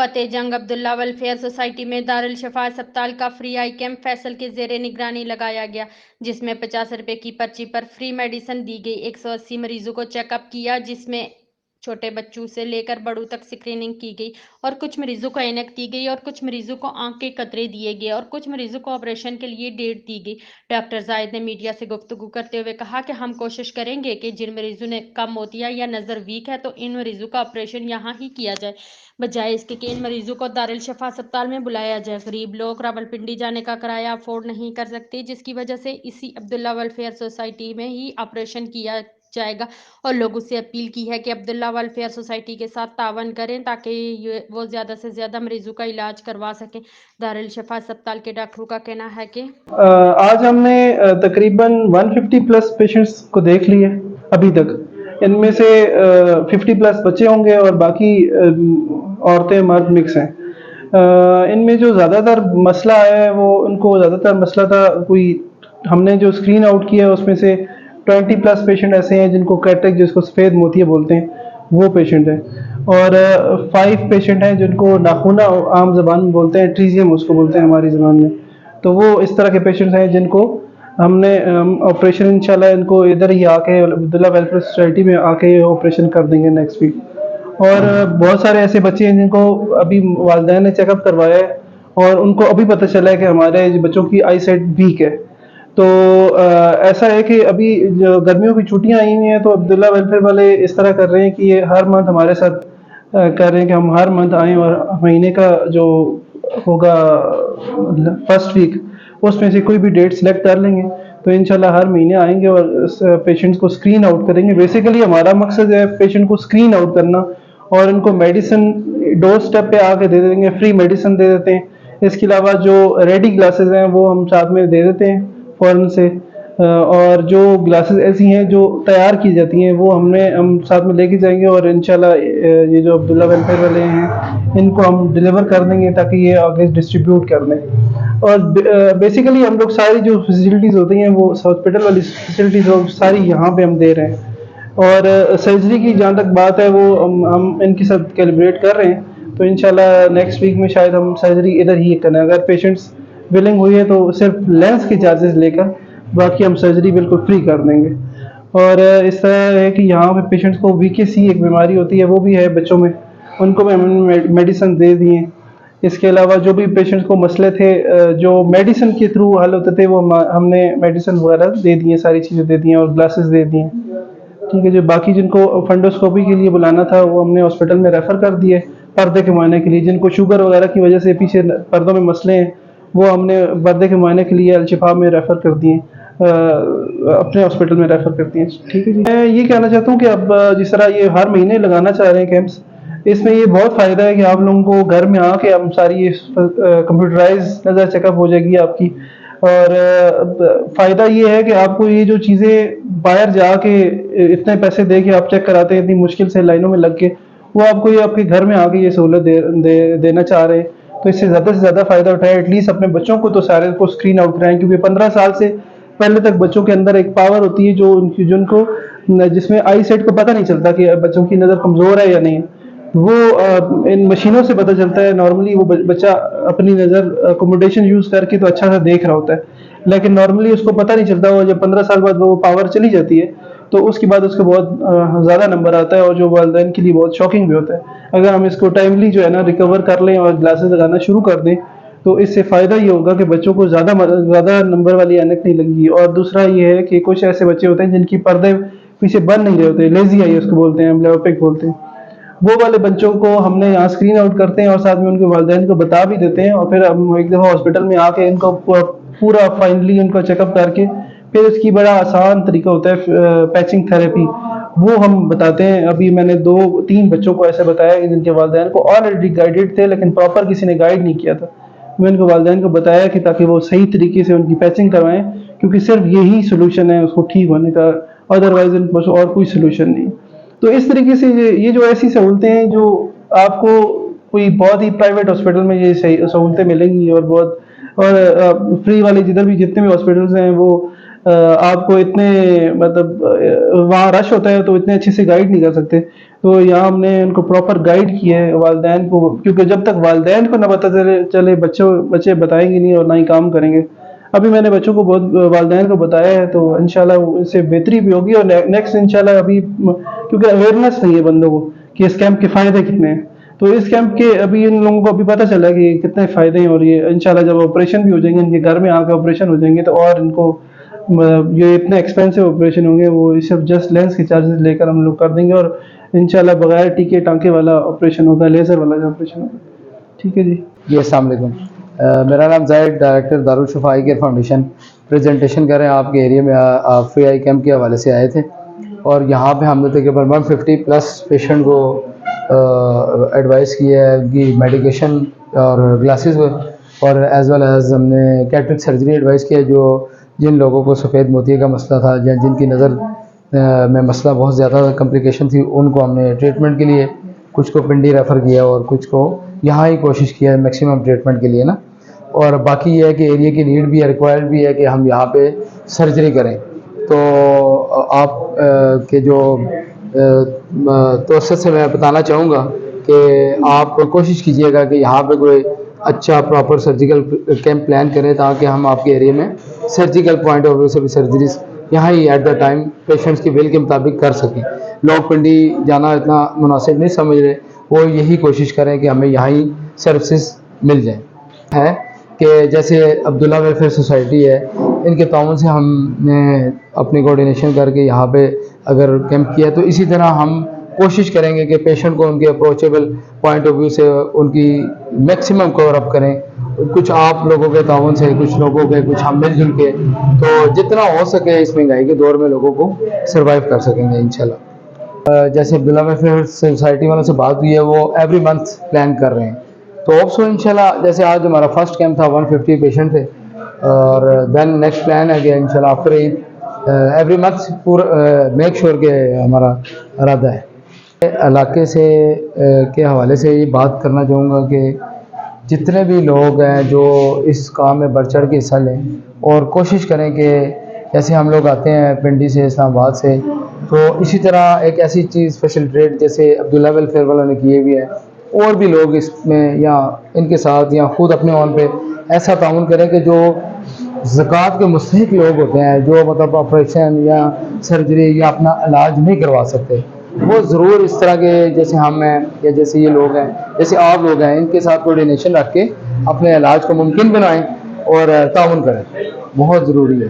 फतेह जंग Abdullah welfare society में दारुल शिफा अस्पताल का फ्री आई कैंप फैसल के जेर निगरानी लगाया गया, जिसमें 50 रुपए की पर्ची पर फ्री मेडिसिन दी गई। 180 मरीजों को चेकअप किया, जिसमें छोटे बच्चों से लेकर बड़ों तक स्क्रीनिंग की गई और कुछ मरीजों को ऐनक दी गई और कुछ मरीजों को आंख के कतरे दिए गए और कुछ मरीजों को ऑपरेशन के लिए डेट दी गई। डॉक्टर जायद ने मीडिया से गुफ्तगू करते हुए कहा कि हम कोशिश करेंगे कि जिन मरीजों ने कम मोतिया या नजर वीक है तो इन मरीजों का ऑपरेशन यहाँ ही किया जाए, बजाय इसके कि इन मरीजों को दारुल शिफा अस्पताल में बुलाया जाए। गरीब लोग रावलपिंडी जाने का किराया अफोर्ड नहीं कर सकते, जिसकी वजह से इसी अब्दुल्ला वेलफेयर सोसाइटी में ही ऑपरेशन किया जाएगा और लोगों से अपील की है कि अब्दुल्ला वेलफेयर सोसाइटी के साथ तावन करें ताकि वो ज़्यादा से ज़्यादा मरीजों का इलाज करवा सकें। दारुल शिफा अस्पताल के डॉक्टरों का कहना है कि आज हमने तकरीबन 150 प्लस पेशेंट्स को देख लिए अभी तक। इनमें से 50 प्लस बच्चे होंगे और बाकी औरतें मर्द मिक्स हैं। इनमें जो ज़्यादातर मसला है वो उनको ज़्यादातर मसला था कोई, हमने जो स्क्रीन आउट किया है उसमें से 20 प्लस पेशेंट ऐसे हैं जिनको कैटरेक्ट, जिसको सफ़ेद मोतिया बोलते हैं, वो पेशेंट है। और 5 पेशेंट हैं जिनको नाखूना आम ज़बान में बोलते हैं, ट्रीजियम उसको बोलते हैं हमारी ज़बान में। तो वो इस तरह के पेशेंट्स हैं जिनको हमने ऑपरेशन इंशाल्लाह इनको इधर ही आके अब्दुल्ला वेलफेयर सोसाइटी में आके ऑपरेशन कर देंगे नेक्स्ट वीक। और बहुत सारे ऐसे बच्चे हैं जिनको अभी वालिदैन ने चेकअप करवाया है और उनको अभी पता चला है कि हमारे बच्चों की आई साइट वीक है। तो ऐसा है कि अभी जो गर्मियों की छुट्टियां आई हुई हैं तो अब्दुल्ला वेलफेयर वाले इस तरह कर रहे हैं कि ये हर मंथ हमारे साथ कर रहे हैं कि हम हर मंथ आएँ और महीने का जो होगा फर्स्ट वीक उसमें से कोई भी डेट सेलेक्ट कर लेंगे, तो इंशाल्लाह हर महीने आएंगे और पेशेंट्स को स्क्रीन आउट करेंगे। बेसिकली हमारा मकसद है पेशेंट को स्क्रीन आउट करना और इनको मेडिसिन डोर स्टेप पे आके दे देंगे, फ्री मेडिसिन दे देते हैं। इसके अलावा जो रेडी ग्लासेस हैं वो हम साथ में दे देते हैं फ़ौरन से। और जो ग्लासेस ऐसी हैं जो तैयार की जाती हैं वो हम साथ में लेके जाएंगे और इंशाल्लाह ये जो अब्दुल्ला वेलफेयर वाले हैं इनको हम डिलीवर कर देंगे ताकि ये आगे डिस्ट्रीब्यूट कर दें। और बेसिकली हम लोग सारी जो फैसिलिटीज़ होती हैं वो हॉस्पिटल वाली फैसिलिटीज़ सारी यहाँ पे हम दे रहे हैं। और सर्जरी की जहाँ तक बात है वो हम इनके साथ कैलिब्रेट कर रहे हैं, तो इंशाल्लाह नेक्स्ट वीक में शायद हम सर्जरी इधर ही करें। अगर पेशेंट्स विलिंग हुई है तो सिर्फ लेंस के चार्जेस लेकर बाकी हम सर्जरी बिल्कुल फ्री कर देंगे। और इस तरह है कि यहाँ पे पेशेंट्स को वीकेसी एक बीमारी होती है वो भी है बच्चों में, उनको भी हमने मेडिसिन दे दी हैं। इसके अलावा जो भी पेशेंट्स को मसले थे जो मेडिसिन के थ्रू हल होते थे वो हमने मेडिसिन वगैरह दे दी हैं, सारी चीज़ें दे दी हैं और ग्लासेस दे दी हैं। ठीक है, जो बाकी जिनको फंडोस्कोपी के लिए बुलाना था वो हमने हॉस्पिटल में रेफ़र कर दिए पर्दे के मुआयने के लिए। जिनको शुगर वगैरह की वजह से पीछे पर्दों में मसले हैं वो हमने पर्दे के मुआयने के लिए अलशिफा में रेफ़र कर दिए, अपने हॉस्पिटल में रेफ़र कर दिए। ठीक है जी। मैं ये कहना चाहता हूँ कि अब जिस तरह ये हर महीने लगाना चाह रहे हैं कैंप्स, इसमें ये बहुत फ़ायदा है कि आप लोगों को घर में आके हम सारी ये कंप्यूटराइज नज़र चेकअप हो जाएगी आपकी। और फ़ायदा ये है कि आपको ये जो चीज़ें बाहर जाके इतने पैसे दे के आप चेक कराते हैं इतनी मुश्किल से लाइनों में लग के, वो आपको ये आपके घर में आके ये सहूलत देना चाह रहे हैं। तो इससे ज़्यादा फ़ायदा उठाएं, एटलीस्ट अपने बच्चों को तो सारे को स्क्रीन आउट कराएं, क्योंकि 15 साल से पहले तक बच्चों के अंदर एक पावर होती है जिनको जिसमें आई साइट को पता नहीं चलता कि बच्चों की नज़र कमज़ोर है या नहीं। वो इन मशीनों से पता चलता है। नॉर्मली वो बच्चा अपनी नज़र अकोमोडेशन यूज़ करके तो अच्छा सा देख रहा होता है, लेकिन नॉर्मली उसको पता नहीं चलता। वो जब 15 साल बाद वो पावर चली जाती है तो उसके बाद उसका बहुत ज़्यादा नंबर आता है और जो वालिदैन के लिए बहुत शॉकिंग भी होता है। अगर हम इसको टाइमली जो है ना रिकवर कर लें और ग्लासेस लगाना शुरू कर दें तो इससे फ़ायदा ये होगा कि बच्चों को ज़्यादा नंबर वाली ऐनक नहीं लगेगी। और दूसरा ये है कि कुछ ऐसे बच्चे होते हैं जिनकी पर्दे पीछे बन नहीं रहे होते, लेजी आई उसको बोलते हैं, ब्लेओपिक बोलते हैं। वो वाले बच्चों को हमने यहाँ स्क्रीन आउट करते हैं और साथ में उनके वालिदैन को बता भी देते हैं और फिर हम एक दफ़ा हॉस्पिटल में आके इनको पूरा फाइनली उनका चेकअप करके फिर इसकी बड़ा आसान तरीका होता है पैचिंग थेरेपी, वो हम बताते हैं। अभी मैंने 2-3 बच्चों को ऐसे बताया कि जिनके वालिदैन को ऑलरेडी गाइडेड थे लेकिन प्रॉपर किसी ने गाइड नहीं किया था। मैंने उनके वालिदैन को बताया कि ताकि वो सही तरीके से उनकी पैचिंग करवाएं, क्योंकि सिर्फ यही सोल्यूशन है उसको ठीक होने का, अदरवाइज उनके पास और कोई सोल्यूशन नहीं। तो इस तरीके से ये जो ऐसी सहूलतें हैं जो आपको कोई बहुत ही प्राइवेट हॉस्पिटल में ये सहूलतें मिलेंगी और बहुत और फ्री वाले जिधर भी जितने भी हॉस्पिटल्स हैं वो आपको इतने मतलब वहाँ रश होता है तो इतने अच्छे से गाइड नहीं कर सकते। तो यहाँ हमने उनको प्रॉपर गाइड किया है वालिदैन को, क्योंकि जब तक वालिदैन को ना पता चले बच्चे बताएँगे नहीं और ना ही काम करेंगे। अभी मैंने बच्चों को बहुत वालिदैन को बताया है, तो इंशाल्लाह इससे बेहतरी भी होगी और नेक्स्ट इंशाल्लाह अभी क्योंकि अवेयरनेस नहीं है बंदों को कि इस कैंप के फ़ायदे कितने हैं। तो इस कैंप के अभी इन लोगों को अभी पता चला कि कितने फ़ायदे हैं और ये इंशाल्लाह जब ऑपरेशन भी हो जाएँगे, इनके घर में आके ऑपरेशन हो जाएँगे तो और इनको ये इतने एक्सपेंसिव ऑपरेशन होंगे, वो ये सब जस्ट लेंस के चार्जेस लेकर हम लोग कर देंगे और इंशाल्लाह बगैर टीके टाँके वाला ऑपरेशन होगा, लेज़र वाला जो ऑपरेशन होगा। ठीक है जी। जी अस्सलाम वालेकुम। मेरा नाम ज़ाहिद, डायरेक्टर दारुल शिफा आई केयर फाउंडेशन। प्रेजेंटेशन कर रहे हैं आपके एरिया में। आप फ्री आई कैम्प के हवाले से आए थे और यहाँ पे हमने तकरीबन 150 प्लस पेशेंट को एडवाइस किया है उनकी मेडिकेशन और ग्लासेस और एज वेल एज हमने कैटरेक्ट सर्जरी एडवाइस किया, जो जिन लोगों को सफ़ेद मोतिये का मसला था या जिनकी नज़र में मसला बहुत ज़्यादा कॉम्प्लिकेशन थी, उनको हमने ट्रीटमेंट के लिए कुछ को पिंडी रेफ़र किया और कुछ को यहाँ ही कोशिश किया है मैक्सिमम ट्रीटमेंट के लिए ना। और बाकी ये है कि एरिया की नीड भी है, रिक्वायर्ड भी है कि हम यहाँ पे सर्जरी करें। तो आप के जो तवज्जुह से मैं बताना चाहूँगा कि आप कोशिश कीजिएगा कि यहाँ पे कोई अच्छा प्रॉपर सर्जिकल कैंप प्लान करें, ताकि हम आपके एरिया में सर्जिकल पॉइंट ऑफ व्यू से भी सर्जरीज यहाँ ही एट द टाइम पेशेंट्स के बिल के मुताबिक कर सकें। लोग पिंडी जाना इतना मुनासिब नहीं समझ रहे, वो यही कोशिश करें कि हमें यहाँ ही सर्विसेज मिल जाएँ। है कि जैसे अब्दुल्ला वेलफेयर सोसाइटी है, इनके ताउन से हमने अपनी कोऑर्डिनेशन करके यहाँ पे अगर कैंप किया, तो इसी तरह हम कोशिश करेंगे कि पेशेंट को उनके अप्रोचेबल पॉइंट ऑफ व्यू से उनकी मैक्सिमम कवर अप करें। कुछ आप लोगों के ताउन से, कुछ लोगों के, कुछ हम मिलजुल के, तो जितना हो सके इस महंगाई के दौर में लोगों को सर्वाइव कर सकेंगे इंशाल्लाह। जैसे अब्दुल्ला वेलफेयर सोसाइटी वालों से बात हुई है, वो एवरी मंथ प्लान कर रहे हैं, तो होप्स इंशाल्लाह। जैसे आज हमारा फर्स्ट कैंप था, 150 पेशेंट थे और देन नेक्स्ट प्लान है कि इंशाल्लाह आफ्टर ईद एवरी मंथ पूरा मेक श्योर के हमारा इरादा है। इलाके से के हवाले से ये बात करना चाहूँगा कि जितने भी लोग हैं जो इस काम में बढ़ चढ़ के हिस्सा लें और कोशिश करें कि जैसे हम लोग आते हैं पिंडी से, इस्लामाबाद से, तो इसी तरह एक ऐसी चीज़ फैसिलिटेट जैसे अब्दुल्ला वेलफेयर वालों ने किए भी है, और भी लोग इसमें या इनके साथ या ख़ुद अपने ऑन पे ऐसा ताउन करें कि जो ज़कात के मुस्तहिक लोग होते हैं, जो मतलब ऑपरेशन या सर्जरी या अपना इलाज नहीं करवा सकते, वो ज़रूर इस तरह के जैसे हम हैं या जैसे ये लोग हैं, जैसे आप लोग हैं, इनके साथ कोऑर्डिनेशन रख के अपने इलाज को मुमकिन बनाएं और ताउन करें। बहुत ज़रूरी है।